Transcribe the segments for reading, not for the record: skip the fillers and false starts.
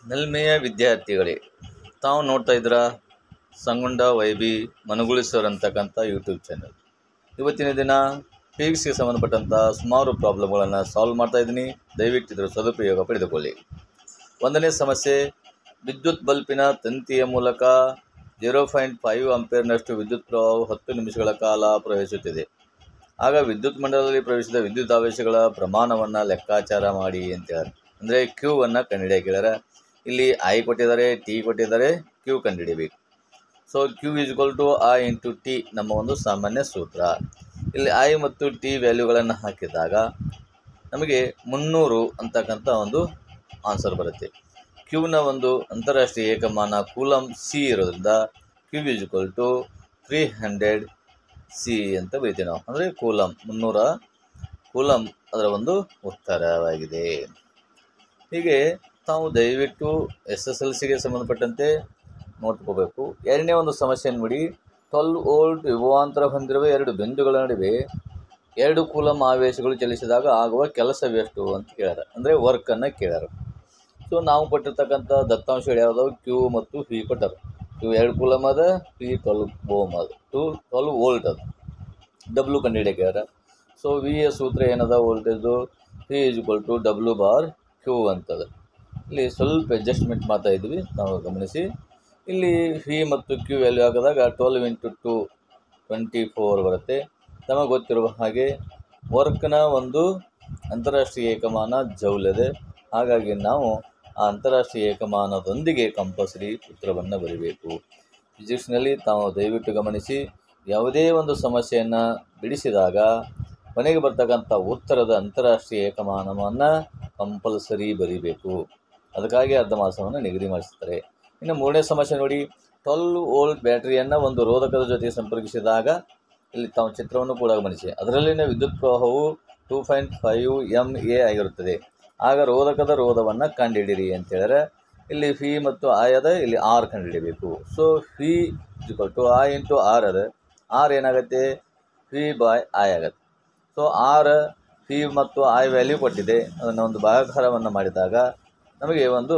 ನಲ್ಮೆಯ ವಿದ್ಯಾರ್ಥಿಗಳೇ, ತಾವು ನೋಡ್ತಾ ಇದ್ದೀರಾ ಸಂಗುಂಡ ವೈಬಿ ಮನುಗುಳಿ ಸರ್ ಅಂತಕ್ಕಂಥ ಯೂಟ್ಯೂಬ್ ಚಾನಲ್. ಇವತ್ತಿನ ದಿನ ಫಿಸಿಕ್ಸ್ಗೆ ಸಂಬಂಧಪಟ್ಟಂಥ ಸುಮಾರು ಪ್ರಾಬ್ಲಮ್ಗಳನ್ನು ಸಾಲ್ವ್ ಮಾಡ್ತಾ ಇದ್ದೀನಿ. ದಯವಿಟ್ಟು ಇದರ ಸದುಪಯೋಗ ಪಡೆದುಕೊಳ್ಳಿ. ಒಂದನೇ ಸಮಸ್ಯೆ, ವಿದ್ಯುತ್ ಬಲ್ಪಿನ ತಂತಿಯ ಮೂಲಕ 0.5 ಆಂಪಿಯರ್ನಷ್ಟು ವಿದ್ಯುತ್ ಪ್ರವಾಹವು 10 ನಿಮಿಷಗಳ ಕಾಲ ಪ್ರವಹಿಸುತ್ತಿದೆ. ಆಗ ವಿದ್ಯುತ್ ಮಂಡಲದಲ್ಲಿ ಪ್ರವೇಶಿಸಿದ ವಿದ್ಯುತ್ ಆವೇಶಗಳ ಪ್ರಮಾಣವನ್ನು ಲೆಕ್ಕಾಚಾರ ಮಾಡಿ ಅಂತೇಳಿ, ಅಂದರೆ ಕ್ಯೂವನ್ನು ಕಂಡುಹಿಡಿಯ ಕೇಳ್ಯಾರ. ಇಲ್ಲಿ ಐ ಕೊಟ್ಟಿದ್ದಾರೆ, ಟಿ ಕೊಟ್ಟಿದ್ದಾರೆ, ಕ್ಯೂ ಕಂಡುಹಿಡಿಯಬೇಕು. ಸೊ ಕ್ಯೂ = I × T ನಮ್ಮ ಒಂದು ಸಾಮಾನ್ಯ ಸೂತ್ರ. ಇಲ್ಲಿ ಐ ಮತ್ತು ಟಿ ವ್ಯಾಲ್ಯೂಗಳನ್ನು ಹಾಕಿದಾಗ ನಮಗೆ 300 ಅಂತಕ್ಕಂಥ ಒಂದು ಆನ್ಸರ್ ಬರುತ್ತೆ. ಕ್ಯೂನ ಒಂದು ಅಂತಾರಾಷ್ಟ್ರೀಯ ಏಕಮಾನ ಕೂಲಮ್ ಸಿ ಇರೋದ್ರಿಂದ ಕ್ಯೂ = 300 ಸಿ ಅಂತ ಬರೀತೀವಿ ನಾವು, ಅಂದರೆ ಕೂಲಮ್ 300 ಕೂಲಮ್ ಅದರ ಒಂದು ಉತ್ತರವಾಗಿದೆ. ಹೀಗೆ ತಾವು ದಯವಿಟ್ಟು SSLCಗೆ ಸಂಬಂಧಪಟ್ಟಂತೆ ನೋಡ್ಕೋಬೇಕು. ಎರಡನೇ ಒಂದು ಸಮಸ್ಯೆಯನ್ನು ನೋಡಿ, 12 ವೋಲ್ಟ್ ವಿಭವಾಂತರ ಹೊಂದಿರುವ ಎರಡು ಬಿಂದುಗಳ ನಡುವೆ 2 ಕೂಲಮ್ ಆವೇಶಗಳು ಚಲಿಸಿದಾಗ ಆಗುವ ಕೆಲಸವೆಷ್ಟು ಅಂತ ಕೇಳ್ಯಾರ, ಅಂದರೆ ವರ್ಕನ್ನು ಕೇಳ್ಯಾರ. ಸೊ ನಾವು ಕೊಟ್ಟಿರ್ತಕ್ಕಂಥ ದತ್ತಾಂಶಗಳು ಯಾವುದಾವು, ಕ್ಯೂ ಮತ್ತು ಪಿ ಕೊಟ್ಟರು. ಕ್ಯೂ 2 ಕೂಲಮ್ ಅದ, ಪಿ 12 ಓಮ್ ಅದು, 12 ವೋಲ್ಟ್ ಅದು. ಡಬ್ಲ್ಯೂ ಕಂಡುಹಿಡಿಯ ಕೇಳ್ಯಾರ. ಸೊ ವಿ ಯ ಸೂತ್ರ ಏನದ, ವೋಲ್ಟೇಜು ಪಿ = W/Q ಅಂತದ. ಇಲ್ಲಿ ಸ್ವಲ್ಪ ಅಡ್ಜಸ್ಟ್ಮೆಂಟ್ ಮಾಡ್ತಾ ಇದ್ವಿ, ನಾವು ಗಮನಿಸಿ. ಇಲ್ಲಿ ಪಿ ಮತ್ತು ಕ್ಯೂ ವ್ಯಾಲ್ಯೂ ಹಾಕಿದಾಗ 12 × 2 24 ಬರುತ್ತೆ. ನಮಗೆ ಗೊತ್ತಿರುವ ಹಾಗೆ ವರ್ಕ್ನ ಒಂದು ಅಂತಾರಾಷ್ಟ್ರೀಯ ಏಕಮಾನ ಜೌಲ್ ಇದೆ. ಹಾಗಾಗಿ ನಾವು ಆ ಅಂತಾರಾಷ್ಟ್ರೀಯ ಏಕಮಾನದೊಂದಿಗೆ ಕಂಪಲ್ಸರಿ ಉತ್ತರವನ್ನು ಬರೀಬೇಕು. ಫಿಸಿಕ್ಸ್ನಲ್ಲಿ ತಾವು ದಯವಿಟ್ಟು ಗಮನಿಸಿ, ಯಾವುದೇ ಒಂದು ಸಮಸ್ಯೆಯನ್ನು ಬಿಡಿಸಿದಾಗ ಕೊನೆಗೆ ಬರ್ತಕ್ಕಂಥ ಉತ್ತರದ ಅಂತಾರಾಷ್ಟ್ರೀಯ ಏಕಮಾನವನ್ನು ಕಂಪಲ್ಸರಿ ಬರೀಬೇಕು. ಅದಕ್ಕಾಗಿ ಅರ್ಧಮಾಸವನ್ನು ನಿಗದಿ ಮಾಡಿಸ್ತಾರೆ. ಇನ್ನು ಮೂರನೇ ಸಮಸ್ಯೆ ನೋಡಿ, 12 ವೋಲ್ಟ್ ಬ್ಯಾಟರಿಯನ್ನು ಒಂದು ರೋಧಕದ ಜೊತೆ ಸಂಪರ್ಕಿಸಿದಾಗ, ಇಲ್ಲಿ ತಾವು ಚಿತ್ರವನ್ನು ಕೂಡ ಗಮನಿಸಿ, ಅದರಲ್ಲಿನ ವಿದ್ಯುತ್ ಪ್ರವಾಹವು 2.5 MA ಆಗಿರುತ್ತದೆ. ಆಗ ರೋಧಕದ ರೋಧವನ್ನು ಕಂಡುಹಿಡಿಯಿರಿ ಅಂತೇಳಿದ್ರೆ, ಇಲ್ಲಿ ಫಿ ಮತ್ತು ಐ ಅದ, ಇಲ್ಲಿ ಆರ್ ಕಂಡುಹಿಡಿಯಬೇಕು. ಸೊ ಫಿ = I × R ಅದ. ಆರ್ ಏನಾಗುತ್ತೆ, V/I ಆಗುತ್ತೆ. ಸೊ ಆರ್ ಫಿ ಮತ್ತು ಐ ವ್ಯಾಲ್ಯೂ ಕೊಟ್ಟಿದೆ, ಅದನ್ನು ಒಂದು ಭಾಗಾಕಾರವನ್ನು ಮಾಡಿದಾಗ ನಮಗೆ ಒಂದು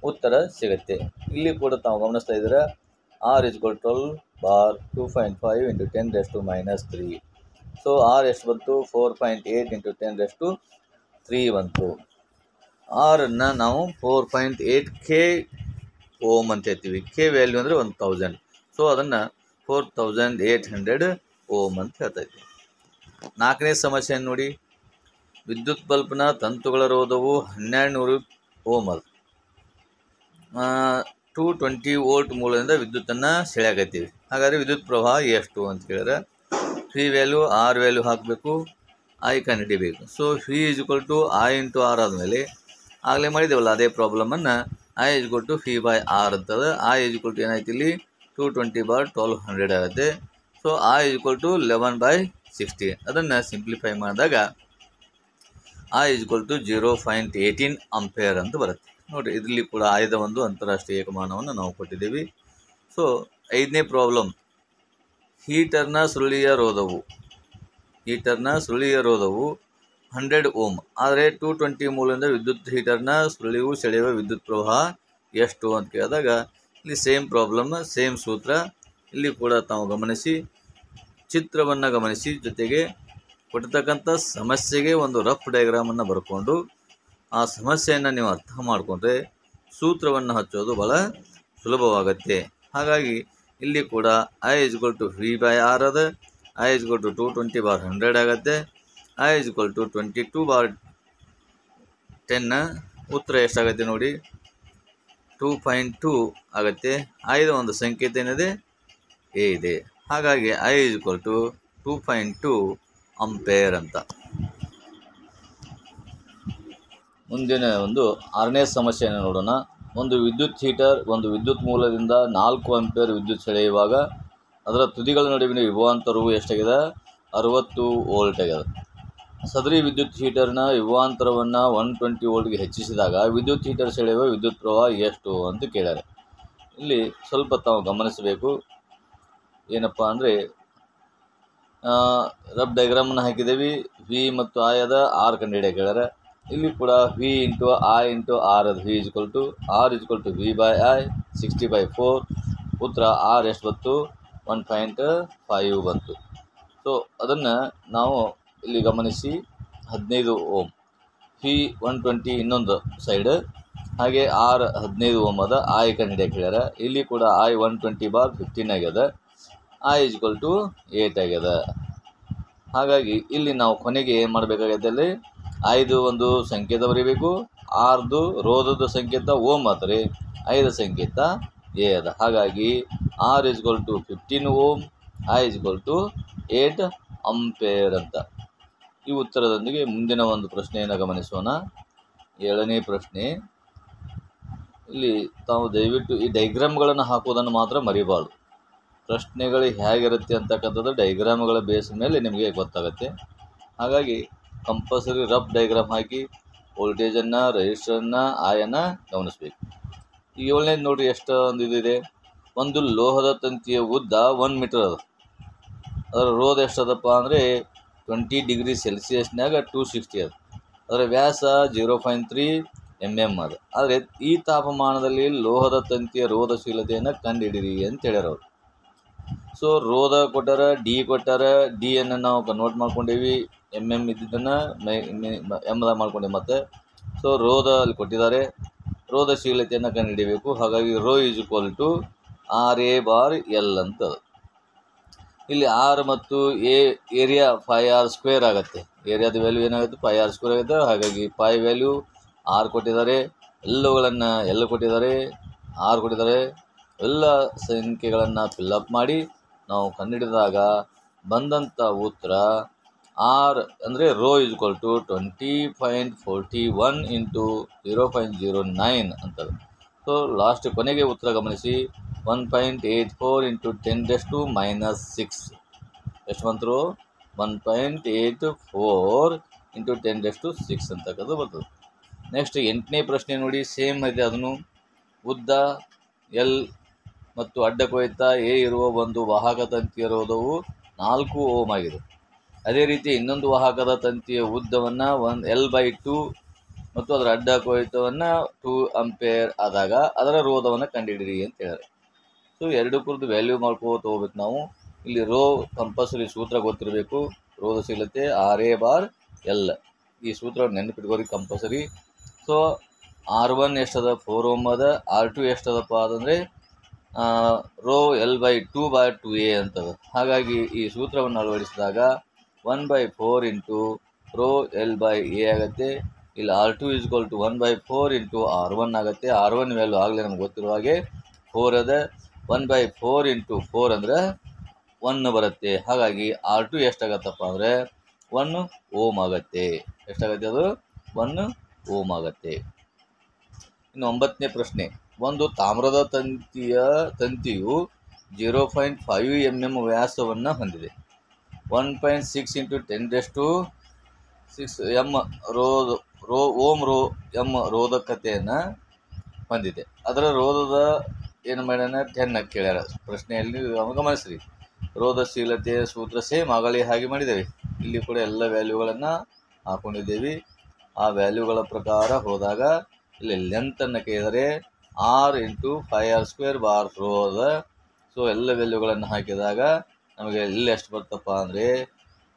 ಉತ್ತರ ಸಿಗುತ್ತೆ. ಇಲ್ಲಿ ಕೂಡ ತಾವು ಗಮನಿಸ್ತಾ ಇದ್ದೀರಾ, R = 12/2.5 × 10⁻³ ಸೊ ಆರ್ ಎಷ್ಟು ಬಂತು, 4.8 × 10⁻³ ಬಂತು. ಆರನ್ನು ನಾವು 4.8 K ಓಮ್ ಅಂತ ಹೇಳ್ತೀವಿ. ಕೆ ವ್ಯಾಲ್ಯೂ ಅಂದರೆ 1000. ಸೊ ಅದನ್ನು 4800 ಓಮ್ ಅಂತ ಹೇಳ್ತಾ ಇದ್ದೀವಿ. ನಾಲ್ಕನೇ ಸಮಸ್ಯೆಯನ್ನು ನೋಡಿ, ವಿದ್ಯುತ್ ಬಲ್ಬ್ನ ತಂತುಗಳ ರೋಧವು 1200 ಓಮ್ ಅದು. 220 ವೋಲ್ಟ್ ಮೂಲದಿಂದ ವಿದ್ಯುತ್ತನ್ನು ಸೆಳೆಯಾಕತ್ತೀವಿ. ಹಾಗಾದರೆ ವಿದ್ಯುತ್ ಪ್ರವಾಹ ಎಷ್ಟು ಅಂತ ಕೇಳಿದ್ರೆ, ಪಿ ವ್ಯಾಲ್ಯೂ ಆರ್ ವ್ಯಾಲ್ಯೂ ಹಾಕಬೇಕು, ಐ ಕಂಡುಹಿಡಿಬೇಕು. ಸೊ ಪಿ = I × R ಆದಮೇಲೆ ಆಗಲೇ ಮಾಡಿದ್ದೇವಲ್ಲ ಅದೇ ಪ್ರಾಬ್ಲಮನ್ನು, I = P/R ಅಂತದ. I = ಏನಾಯ್ತು ಇಲ್ಲಿ 220/1200 ಆಗುತ್ತೆ. So I = 11/60. ಅದನ್ನು ಸಿಂಪ್ಲಿಫೈ ಮಾಡಿದಾಗ I = 0.18 ಆಂಪಿಯರ್ ಅಂತ ಬರುತ್ತೆ. ನೋಡಿರಿ, ಇದರಲ್ಲಿ ಕೂಡ ಆಯ್ದ ಒಂದು ಅಂತಾರಾಷ್ಟ್ರೀಯ ಏಕಮಾನವನ್ನು ನಾವು ಕೊಟ್ಟಿದ್ದೀವಿ. ಸೊ ಐದನೇ ಪ್ರಾಬ್ಲಮ್, ಹೀಟರ್ನ ಸುರುಳಿಯ ರೋಧವು 100 ಓಮ್, ಆದರೆ 220 ಮೂಲದಿಂದ ವಿದ್ಯುತ್ ಹೀಟರ್ನ ಸುರುಳಿಯು ಸೆಳೆಯುವ ವಿದ್ಯುತ್ ಪ್ರವಾಹ ಎಷ್ಟು ಅಂತ ಕೇಳಿದಾಗ, ಇಲ್ಲಿ ಸೇಮ್ ಪ್ರಾಬ್ಲಮ್, ಸೇಮ್ ಸೂತ್ರ. ಇಲ್ಲಿ ಕೂಡ ತಾವು ಗಮನಿಸಿ, ಚಿತ್ರವನ್ನು ಗಮನಿಸಿ, ಜೊತೆಗೆ ಕೊಟ್ಟಿರ್ತಕ್ಕಂಥ ಸಮಸ್ಯೆಗೆ ಒಂದು ರಫ್ ಡಯಾಗ್ರಾಮನ್ನು ಬರ್ಕೊಂಡು ಆ ಸಮಸ್ಯೆಯನ್ನು ನೀವು ಅರ್ಥ ಮಾಡಿಕೊಂಡ್ರೆ ಸೂತ್ರವನ್ನು ಹಚ್ಚೋದು ಭಾಳ ಸುಲಭವಾಗುತ್ತೆ. ಹಾಗಾಗಿ ಇಲ್ಲಿ ಕೂಡ I = V/R ಅದ. I = 220/100 ಆಗುತ್ತೆ. I = 22/10. ಉತ್ತರ ಎಷ್ಟಾಗುತ್ತೆ ನೋಡಿ, 2.2 ಆಗುತ್ತೆ. ಐದ ಒಂದು ಸಂಕೇತ ಏನಿದೆ, ಎ ಇದೆ. ಹಾಗಾಗಿ I = 2.2 ಆಂಪೇರ್ ಅಂತ. ಮುಂದಿನ ಒಂದು ಆರನೇ ಸಮಸ್ಯೆಯನ್ನು ನೋಡೋಣ. ಒಂದು ವಿದ್ಯುತ್ ಹೀಟರ್ ಒಂದು ವಿದ್ಯುತ್ ಮೂಲದಿಂದ 4 ಆಂಪಿಯರ್ ವಿದ್ಯುತ್ ಸೆಳೆಯುವಾಗ ಅದರ ತುದಿಗಳ ನಡುವಿನ ವಿಭವಾಂತರವು ಎಷ್ಟಾಗಿದೆ, 60 ವೋಲ್ಟ್ ಆಗಿದೆ. ಸದರಿ ವಿದ್ಯುತ್ ಹೀಟರ್ನ ವಿಭವಾಂತರವನ್ನು 120 ವೋಲ್ಟ್ಗೆ ಹೆಚ್ಚಿಸಿದಾಗ ವಿದ್ಯುತ್ ಹೀಟರ್ ಸೆಳೆಯುವ ವಿದ್ಯುತ್ ಪ್ರವಾಹ ಎಷ್ಟು ಅಂತ ಕೇಳ್ಯಾರೆ. ಇಲ್ಲಿ ಸ್ವಲ್ಪ ತಾವು ಗಮನಿಸಬೇಕು. ಏನಪ್ಪ ಅಂದರೆ, ರಫ್ ಡಯಾಗ್ರಾಮನ್ನು ಹಾಕಿದ್ದೀವಿ. ವಿ ಮತ್ತು ಐ ಅದ, ಆರ್ ಕಂಡುಹಿಡಿಯ ಕೇಳ್ಯಾರ. ಇಲ್ಲಿ ಕೂಡ V into I into R ಅದು V equal to R equal to V by I 60/4. ಉತ್ತರ ಆರ್ ಎಷ್ಟು ಬಂತು? 1.5 ಬಂತು. ಸೊ ಅದನ್ನು ನಾವು ಇಲ್ಲಿ ಗಮನಿಸಿ 15 ಓಮ್ ವಿ 120 ಇನ್ನೊಂದು ಸೈಡ್, ಹಾಗೆ ಆರ್ 15 ಓಮ್ ಅದ. ಐ ಕಂಡು ಹಿಡಿಯಕ್ಕೆ ಹೇಳ್ಯಾರ. ಇಲ್ಲಿ ಕೂಡ ಐ 120/15 ಆಗ್ಯದ. ಐ ಇಜ್ವಲ್ ಟು 8 ಆಗ್ಯದ. ಹಾಗಾಗಿ ಇಲ್ಲಿ ನಾವು ಕೊನೆಗೆ ಏನು ಮಾಡಬೇಕಾಗತ್ತೆ? ಅಲ್ಲಿ ಐದು ಒಂದು ಸಂಕೇತ ಬರೀಬೇಕು. ಆರ್ದು ರೋಧದ ಸಂಕೇತ ಓಮ್ ಆತ್ರಿ, 5 ಸಂಕೇತ ಎ ಅದ. ಹಾಗಾಗಿ R equal to 15 ohm, I equal to 8 ampere ಅಂತ. ಈ ಉತ್ತರದೊಂದಿಗೆ ಮುಂದಿನ ಒಂದು ಪ್ರಶ್ನೆಯನ್ನು ಗಮನಿಸೋಣ. 7ನೇ ಪ್ರಶ್ನೆ. ಇಲ್ಲಿ ತಾವು ದಯವಿಟ್ಟು ಈ ಡೈಗ್ರಾಮ್ಗಳನ್ನು ಹಾಕೋದನ್ನು ಮಾತ್ರ ಮರಿಬಾರ್ದು. ಪ್ರಶ್ನೆಗಳು ಹೇಗಿರುತ್ತೆ ಅಂತಕ್ಕಂಥದ್ದು ಡೈಗ್ರಾಮ್ಗಳ ಬೇಸ್ ಮೇಲೆ ನಿಮಗೆ ಗೊತ್ತಾಗುತ್ತೆ. ಹಾಗಾಗಿ ಕಂಪಲ್ಸರಿ ರಫ್ ಡೈಗ್ರಾಮ್ ಹಾಕಿ ವೋಲ್ಟೇಜನ್ನು, ರೆಸಿಸ್ಟರನ್ನು, ಆಯನ್ನು ಗಮನಿಸಬೇಕು. ಈ 7ನೇದು ನೋಡಿರಿ, ಎಷ್ಟು ಒಂದು ಇದಿದೆ. ಒಂದು ಲೋಹದ ತಂತಿಯ ಉದ್ದ 1 ಮೀಟರ್ ಅದ. ಅದರ ರೋಧ ಎಷ್ಟದಪ್ಪ ಅಂದರೆ 20 ಡಿಗ್ರಿ ಸೆಲ್ಸಿಯಸ್ನಾಗ 260 ಅದು. ಅದರ ವ್ಯಾಸ 0.3 mm ಅದು. ಆದರೆ ಈ ತಾಪಮಾನದಲ್ಲಿ ಲೋಹದ ತಂತಿಯ ರೋಧಶೀಲತೆಯನ್ನು ಕಂಡುಹಿಡಿಯಿರಿ ಅಂತ ಹೇಳ್ಯಾರ ಅವರು. ಸೊ ರೋಧ ಕೊಟ್ಟಾರ, ಡಿ ಕೊಟ್ಟಾರ. ಡಿಯನ್ನು ನಾವು ಕನ್ವರ್ಟ್ ಮಾಡ್ಕೊಂಡೇವಿ, MM ಇದ್ದಿದ್ದನ್ನು ಎಮ್ದಾಗ ಮಾಡ್ಕೊಂಡೇವಿ ಮತ್ತೆ. ಸೊ ರೋಧ ಅಲ್ಲಿ ಕೊಟ್ಟಿದ್ದಾರೆ, ರೋಧಶೀಲತೆಯನ್ನು ಕಂಡುಹಿಡಿಯಬೇಕು. ಹಾಗಾಗಿ rho is equal to RA/L ಅಂತ. ಇಲ್ಲಿ ಆರ್ ಮತ್ತು ಏರಿಯಾ 5r² ಆಗುತ್ತೆ. ಏರಿಯಾದ ವ್ಯಾಲ್ಯೂ ಏನಾಗುತ್ತೆ? 5r² ಆಗುತ್ತೆ. ಹಾಗಾಗಿ ಪೈ ವ್ಯಾಲ್ಯೂ ಆರ್ ಕೊಟ್ಟಿದ್ದಾರೆ, ಎಲ್ಲ ಕೊಟ್ಟಿದ್ದಾರೆ, ಆರ್ ಕೊಟ್ಟಿದ್ದಾರೆ. ಎಲ್ಲ ಸಂಖ್ಯೆಗಳನ್ನು ಫಿಲ್ಲಪ್ ಮಾಡಿ ನಾವು ಕಂಡುಹಿಡಿದಾಗ ಬಂದಂಥ ಉತ್ತರ ಆರ್ ಅಂದರೆ rho is equal to 20.41 into 0.09 ಅಂತದೆ. ಸೊ ಲಾಸ್ಟ್ ಕೊನೆಗೆ ಉತ್ತರ ಗಮನಿಸಿ, 1.84 ಇಂಟು 10⁻⁻6 ಎಷ್ಟು ಬಂತು? 1.84 ಇಂಟು 10⁻6 ಅಂತಕ್ಕಂಥದ್ದು ಬರ್ತದೆ. ನೆಕ್ಸ್ಟ್ 8ನೇ ಪ್ರಶ್ನೆ ನೋಡಿ, ಸೇಮ್ ಇದೆ. ಅದನ್ನು ಉದ್ದ ಎಲ್ ಮತ್ತು ಅಡ್ಡ ಕೊಯ್ತ ಎ ಇರುವ ಒಂದು ವಾಹಕ ತಂತಿಯ ರೋಧವು 4 ಓಮ್ ಆಗಿದೆ. ಅದೇ ರೀತಿ ಇನ್ನೊಂದು ವಾಹಕದ ತಂತಿಯ ಉದ್ದವನ್ನು L/2 ಮತ್ತು ಅದರ ಅಡ್ಡ ಕೊಯ್ತವನ್ನು 2 ಅಂಪೇರ್ ಆದಾಗ ಅದರ ರೋಧವನ್ನು ಕಂಡುಹಿಡಿಯಿರಿ ಅಂತ ಹೇಳ್ಯಾರೆ. ಸೊ ಎರಡು ಕುರಿತು ವ್ಯಾಲ್ಯೂ ಮಾಡ್ಕೋತ ಹೋಗ್ಬೇಕು ನಾವು. ಇಲ್ಲಿ ರೋ ಕಂಪಲ್ಸರಿ ಸೂತ್ರ ಗೊತ್ತಿರಬೇಕು, ರೋಧಶೀಲತೆ RA/L. ಈ ಸೂತ್ರವನ್ನು ನೆನಪಿಟ್ಕೋರಿ ಕಂಪಲ್ಸರಿ. So R1 ಎಷ್ಟದ? 4 ಓಮ್ ಅದ. R2 ಎಷ್ಟದಪ್ಪ ಅದಂದರೆ ರೋ L/2/2A ಅಂತದ. ಹಾಗಾಗಿ ಈ ಸೂತ್ರವನ್ನು ಅಳವಡಿಸಿದಾಗ 1/4 ಇಂಟು ರೋ L/A ಆಗುತ್ತೆ. ಇಲ್ಲಿ R2 is equal to 1/4 into R1 ಆಗುತ್ತೆ. R1 ವ್ಯಾಲ್ಯೂ ಆಗಲೇ ನಮ್ಗೆ ಗೊತ್ತಿರುವ ಹಾಗೆ 4 ಅದ. 1/4 ಇಂಟು 4 ಅಂದರೆ 1 ಬರುತ್ತೆ. ಹಾಗಾಗಿ R2 ಎಷ್ಟಾಗತ್ತಪ್ಪ ಅಂದರೆ 1 ಓಮ್ ಆಗುತ್ತೆ. ಎಷ್ಟಾಗುತ್ತೆ? ಅದು 1 ಓಮ್ ಆಗುತ್ತೆ. ಇನ್ನು 9ನೇ ಪ್ರಶ್ನೆ. ಒಂದು ತಾಮ್ರದ ತಂತಿಯು 0.5 mm ವ್ಯಾಸವನ್ನು ಹೊಂದಿದೆ. 1.6 ಇಂಟು 10⁻6 ಓಮ್ ರೋಧಕತೆಯನ್ನು ಹೊಂದಿದೆ. ಅದರ ರೋಧದ ಏನು ಮಾಡ್ಯಾನ? 10 ಕೇಳ್ಯಾರ ಪ್ರಶ್ನೆಯಲ್ಲಿ. ಗಮನಿಸ್ರಿ, ರೋಧಶೀಲತೆಯ ಸೂತ್ರ ಸೇಮ್ ಆಗಲೇ ಹಾಗೆ ಮಾಡಿದ್ದೇವೆ. ಇಲ್ಲಿ ಕೂಡ ಎಲ್ಲ ವ್ಯಾಲ್ಯೂಗಳನ್ನು ಹಾಕೊಂಡಿದ್ದೇವೆ. ಆ ವ್ಯಾಲ್ಯೂಗಳ ಪ್ರಕಾರ ಹೋದಾಗ ಇಲ್ಲಿ ಲೆಂತನ್ನು ಕೇಳಿದರೆ R ಇಂಟು 5r² ರೋಧ. ಸೊ ಎಲ್ಲ ವ್ಯಾಲ್ಯೂಗಳನ್ನು ಹಾಕಿದಾಗ ನಮಗೆ ಇಲ್ಲಿ ಎಷ್ಟು ಬರ್ತಪ್ಪ ಅಂದರೆ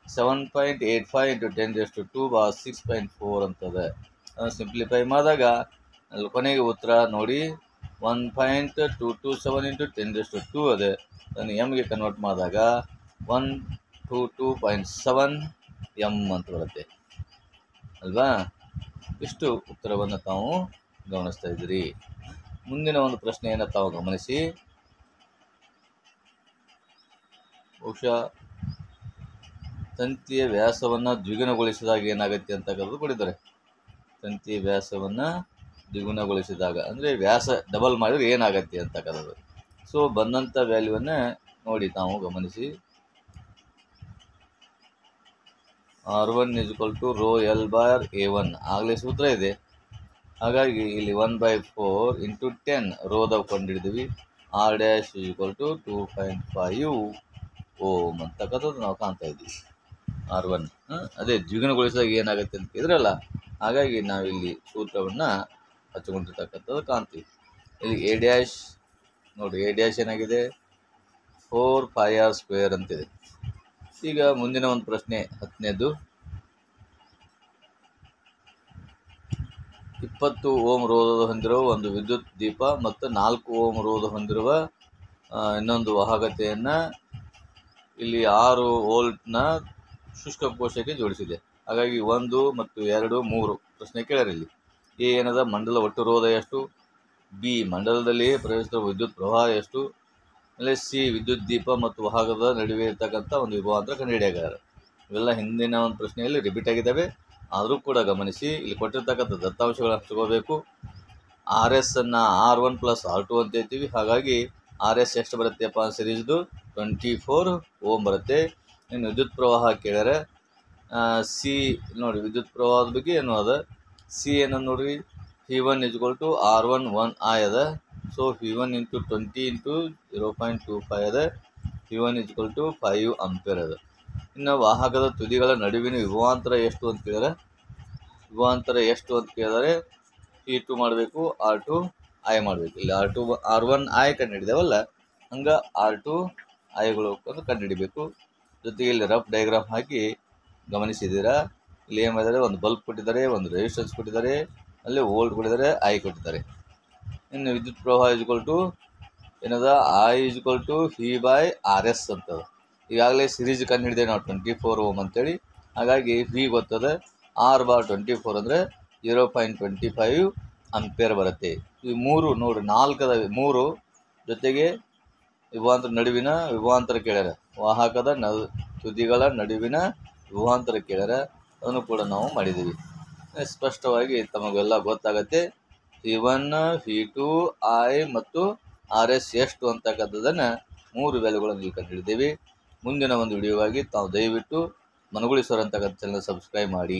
7.85 ಇಂಟು 10⁻²/6.4 ಅಂತದೆ. ಸಿಂಪ್ಲಿಫೈ ಮಾಡಿದಾಗ ಅಲ್ಲಿ ಕೊನೆಗೆ ಉತ್ತರ ನೋಡಿ 1.227 ಇಂಟು 10⁻² ಅದೇ. ಅದನ್ನು ಎಮ್ಗೆ ಕನ್ವರ್ಟ್ ಮಾಡಿದಾಗ 122.7 m ಅಂತ ಬರುತ್ತೆ ಅಲ್ವಾ? ಇಷ್ಟು ಉತ್ತರವನ್ನು ತಾವು ಗಮನಿಸ್ತಾ ಇದ್ದೀರಿ. ಮುಂದಿನ ಒಂದು ಪ್ರಶ್ನೆಯನ್ನು ತಾವು ಗಮನಿಸಿ. ಬಹುಶಃ ತಂತಿಯ ವ್ಯಾಸವನ್ನು ದ್ವಿಗುಣಗೊಳಿಸಿದಾಗ ಏನಾಗುತ್ತೆ ಅಂತಕ್ಕಂಥದ್ದು ಕೊಟ್ಟಿದ್ದಾರೆ. ತಂತಿಯ ವ್ಯಾಸವನ್ನು ದ್ವಿಗುಣಗೊಳಿಸಿದಾಗ ಅಂದರೆ ವ್ಯಾಸ ಡಬಲ್ ಮಾಡಿದ್ರೆ ಏನಾಗತ್ತೆ ಅಂತಕ್ಕಂಥದ್ದು. ಸೊ ಬಂದಂಥ ವ್ಯಾಲ್ಯೂವನ್ನು ನೋಡಿ ತಾವು ಗಮನಿಸಿ. R1 is equal to rho L/A1 ಆಗಲೇ ಸೂತ್ರ ಇದೆ. ಹಾಗಾಗಿ ಇಲ್ಲಿ 1/4 ಇಂಟು 10 ರೋಧ ಕೊಂಡಿದ್ದೀವಿ. R' is equal to 2.5 ohm ಅಂತಕ್ಕಂಥದ್ದು ನಾವು ಕಾಣ್ತಾ ಇದ್ದೀವಿ. R1 ಅದೇ ದ್ವಿಗುಣಗೊಳಿಸಿದಾಗ ಏನಾಗುತ್ತೆ ಅಂತ ಇದ್ರಲ್ಲ, ಹಾಗಾಗಿ ನಾವಿಲ್ಲಿ ಸೂತ್ರವನ್ನು ಹಚ್ಕೊಂಡಿರ್ತಕ್ಕಂಥದ್ದು ಕಾಣ್ತೀವಿ. ಇಲ್ಲಿ ಎ ಡ್ಯಾಶ್ ನೋಡಿ, ಎ ಡ್ಯಾಶ್ ಏನಾಗಿದೆ 4πr² ಅಂತಿದೆ. ಈಗ ಮುಂದಿನ ಒಂದು ಪ್ರಶ್ನೆ 10ನೇದು, 20 ಓಮ್ ರೋಧ ಹೊಂದಿರುವ ಒಂದು ವಿದ್ಯುತ್ ದೀಪ ಮತ್ತು 4 ಓಮ್ ರೋಧ ಹೊಂದಿರುವ ಇನ್ನೊಂದು ವಾಹಕತೆಯನ್ನು ಇಲ್ಲಿ 6 ವೋಲ್ಟ್ನ ಶುಷ್ಕ ಕೋಶಕ್ಕೆ ಜೋಡಿಸಿದೆ. ಹಾಗಾಗಿ 1 ಮತ್ತು 2, 3 ಪ್ರಶ್ನೆ ಕೇಳರಿಲ್ಲಿ. ಎ ಏನದ ಮಂಡಲ ಒಟ್ಟು ರೋಧ ಎಷ್ಟು, ಬಿ ಮಂಡಲದಲ್ಲಿ ಪ್ರವೇಶಿಸುವ ವಿದ್ಯುತ್ ಪ್ರವಾಹ ಎಷ್ಟು, ಆಮೇಲೆ ಸಿ ವಿದ್ಯುತ್ ದೀಪ ಮತ್ತು ವಾಹಕದ ನಡುವೆ ಇರ್ತಕ್ಕಂಥ ಒಂದು ವಿಭವಾಂತರ ಕಂಡುಹಿಡಿಯಲಾಗಿದೆ. ಇವೆಲ್ಲ ಹಿಂದಿನ ಒಂದು ಪ್ರಶ್ನೆಯಲ್ಲಿ ರಿಪೀಟ್ ಆಗಿದ್ದಾವೆ, ಆದರೂ ಕೂಡ ಗಮನಿಸಿ. ಇಲ್ಲಿ ಕೊಟ್ಟಿರ್ತಕ್ಕಂಥ ದತ್ತಾಂಶಗಳನ್ನು ಹಚ್ಕೋಬೇಕು. RS ಅನ್ನು R1 + R2 ಅಂತ ಹೇಳ್ತೀವಿ. ಹಾಗಾಗಿ RS ಎಷ್ಟು ಬರುತ್ತೆಪ್ಪ ಸಿರೀಸ್ದು 24 ಓಮ್ ಬರುತ್ತೆ. ಇನ್ನು ವಿದ್ಯುತ್ ಪ್ರವಾಹ ಕೇಳ್ಯಾರೆ, ಸಿ ನೋಡಿ ವಿದ್ಯುತ್ ಪ್ರವಾಹದ ಬಗ್ಗೆ ಏನು ಅದ, ಸಿ ಏನಂದು ನೋಡ್ರಿ, V1 = R1 1I ಅದ. ಸೊ V1 × 20 × 0.25 ಅದ. V1 = 5 ಆಂಪಿಯರ್ ಅದ. ಇನ್ನು ವಾಹಕದ ತುದಿಗಳ ನಡುವಿನ ವಿಭವಾಂತರ ಎಷ್ಟು ಅಂತ ಕೇಳಿದರೆ, ವಿಭವಾಂತರ ಎಷ್ಟು ಅಂತ ಕೇಳಿದರೆ P2 ಮಾಡಬೇಕು, R2I ಮಾಡಬೇಕು. ಇಲ್ಲಿ R1I ಕಂಡುಹಿಡಿದೇವಲ್ಲ, ಹಂಗೆ R2Iಗಳು ಕಂಡುಹಿಡಿಬೇಕು. ಜೊತೆಗೆ ಇಲ್ಲಿ ರಫ್ ಡಯಾಗ್ರಾಮ್ ಹಾಕಿ ಗಮನಿಸಿದ್ದೀರಾ. ಇಲ್ಲಿ ಏನು ಮಾಡಿದ್ದಾರೆ, ಒಂದು ಬಲ್ಬ್ ಕೊಟ್ಟಿದ್ದಾರೆ, ಒಂದು ರೆಸಿಸ್ಟೆನ್ಸ್ ಕೊಟ್ಟಿದ್ದಾರೆ, ಅಲ್ಲಿ ವೋಲ್ಟ್ ಕೊಟ್ಟಿದ್ದಾರೆ, I ಕೊಟ್ಟಿದ್ದಾರೆ. ಇನ್ನು ವಿದ್ಯುತ್ ಪ್ರವಾಹ ಏನದ I V/RS ಅಂತದ. ಈಗಾಗಲೇ ಸಿರೀಸ್ ಕಂಡುಹಿಡಿದೆ ನಾವು 24 ಓಮ್ ಅಂತೇಳಿ. ಹಾಗಾಗಿ V ಗೊತ್ತದೆ, R/24 ಅಂದರೆ 0.25 ಆಂಪಿಯರ್ ಬರುತ್ತೆ. ಈ 3 ನೋಡಿ, 4 ಅದ, 3 ಜೊತೆಗೆ ವಿಭವಾಂತರ ನಡುವಿನ ವಿಭವಾಂತರ ಕೇಳ್ಯಾರ, ವಾಹಕದ ತುದಿಗಳ ನಡುವಿನ ವಿಭವಾಂತರ ಕೇಳ್ಯಾರ, ಅದನ್ನು ಕೂಡ ನಾವು ಮಾಡಿದ್ದೀವಿ. ಸ್ಪಷ್ಟವಾಗಿ ತಮಗೆಲ್ಲ ಗೊತ್ತಾಗತ್ತೆ. V1, V2, I ಮತ್ತು RS ಎಷ್ಟು ಅಂತಕ್ಕಂಥದ್ದನ್ನು 3 ವ್ಯಾಲ್ಯೂಗಳನ್ನು ಕಂಡುಹಿಡಿದ್ದೀವಿ. ಮುಂದಿನ ಒಂದು ವಿಡಿಯೋಗಾಗಿ ತಾವು ದಯವಿಟ್ಟು ಮನಗುಳಿ ಸರ್ ಅಂತಕ್ಕಂಥ ಚಾನಲ್ ಸಬ್ಸ್ಕ್ರೈಬ್ ಮಾಡಿ.